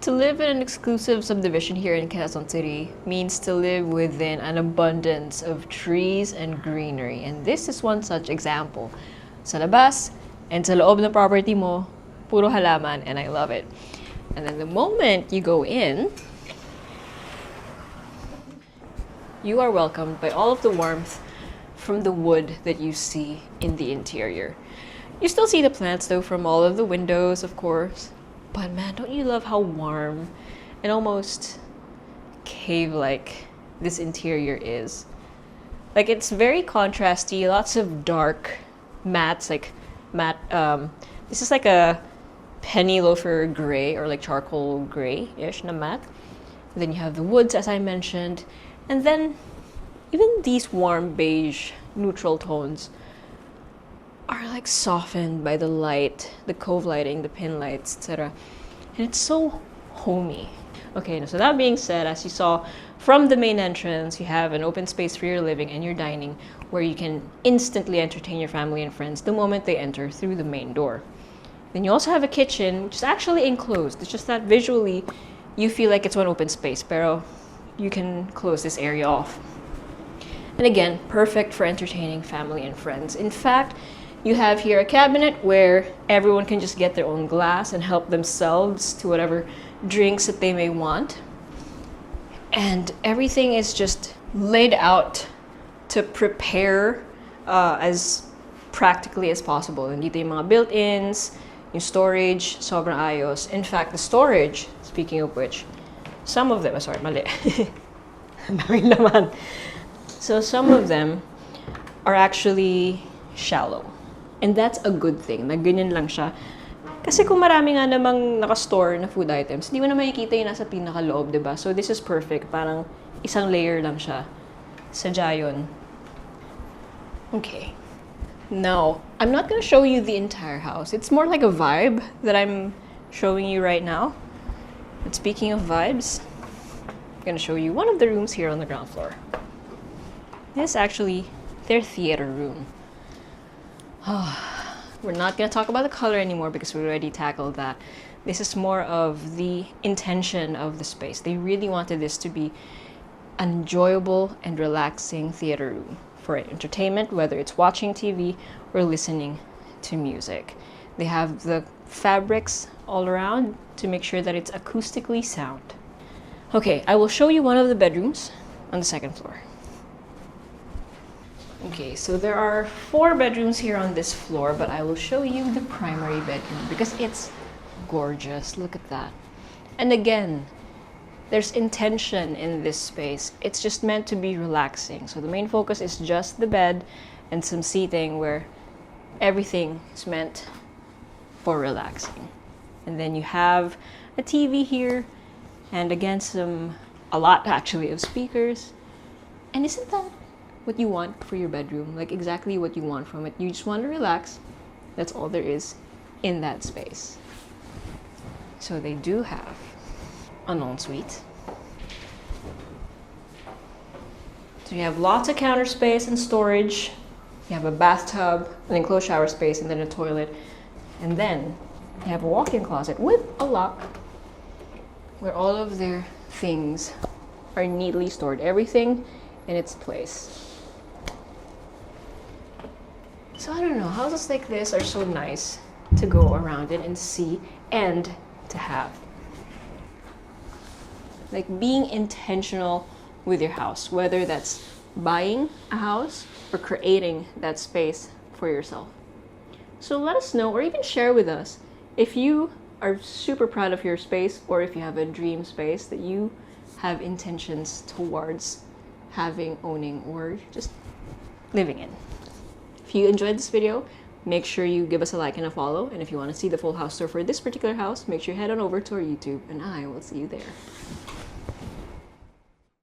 To live in an exclusive subdivision here in Quezon City means to live within an abundance of trees and greenery. And this is one such example. Sa labas and sa loob ng property mo, puro halaman, and I love it. And then the moment you go in, you are welcomed by all of the warmth from the wood that you see in the interior. You still see the plants though from all of the windows, of course. But man, don't you love how warm and almost cave-like this interior is? Like, it's very contrasty, lots of dark mattes, like this is like a penny loafer gray or like charcoal gray-ish na matte. And then you have the woods, as I mentioned. And then even these warm beige neutral tones are like softened by the light, the cove lighting, the pin lights, etc. And it's so homey. Okay, so that being said, as you saw from the main entrance, you have an open space for your living and your dining where you can instantly entertain your family and friends the moment they enter through the main door. Then you also have a kitchen, which is actually enclosed. It's just that visually you feel like it's one open space, pero you can close this area off. And again, perfect for entertaining family and friends. In fact, you have here a cabinet where everyone can just get their own glass and help themselves to whatever drinks that they may want. And everything is just laid out to prepare as practically as possible. Nandito yung mga built-ins, yung storage, sobrang ayos. In fact, the storage, speaking of which, some of them, sorry, mali. Daming laman. So some of them are actually shallow. And that's a good thing, na ganyan lang siya. Kasi kung marami nga namang nakastore na food items, hindi mo na makikita yung nasa pinakaloob, diba? So this is perfect. Parang isang layer lang siya. Sadya yun. Okay. Now, I'm not gonna show you the entire house. It's more like a vibe that I'm showing you right now. But speaking of vibes, I'm gonna show you one of the rooms here on the ground floor. This is actually their theater room. We're not going to talk about the color anymore because we already tackled that. This is more of the intention of the space. They really wanted this to be an enjoyable and relaxing theater room for entertainment, whether it's watching TV or listening to music. They have the fabrics all around to make sure that it's acoustically sound. Okay, I will show you one of the bedrooms on the second floor. Okay, so there are 4 bedrooms here on this floor, but I will show you the primary bedroom because it's gorgeous. Look at that. And again, there's intention in this space. It's just meant to be relaxing. So the main focus is just the bed and some seating where everything is meant for relaxing. And then you have a TV here, and again, a lot actually of speakers. And isn't that what you want for your bedroom? Like exactly what you want from it. You just want to relax. That's all there is in that space. So they do have an ensuite. So you have lots of counter space and storage. You have a bathtub, an enclosed shower space, and then a toilet. And then you have a walk-in closet with a lock where all of their things are neatly stored. Everything in its place. So I don't know, houses like this are so nice to go around it and see and to have. Like being intentional with your house, whether that's buying a house or creating that space for yourself. So let us know or even share with us if you are super proud of your space or if you have a dream space that you have intentions towards having, owning, or just living in. If you enjoyed this video, make sure you give us a like and a follow. And if you want to see the full house tour for this particular house, make sure you head on over to our YouTube and I will see you there.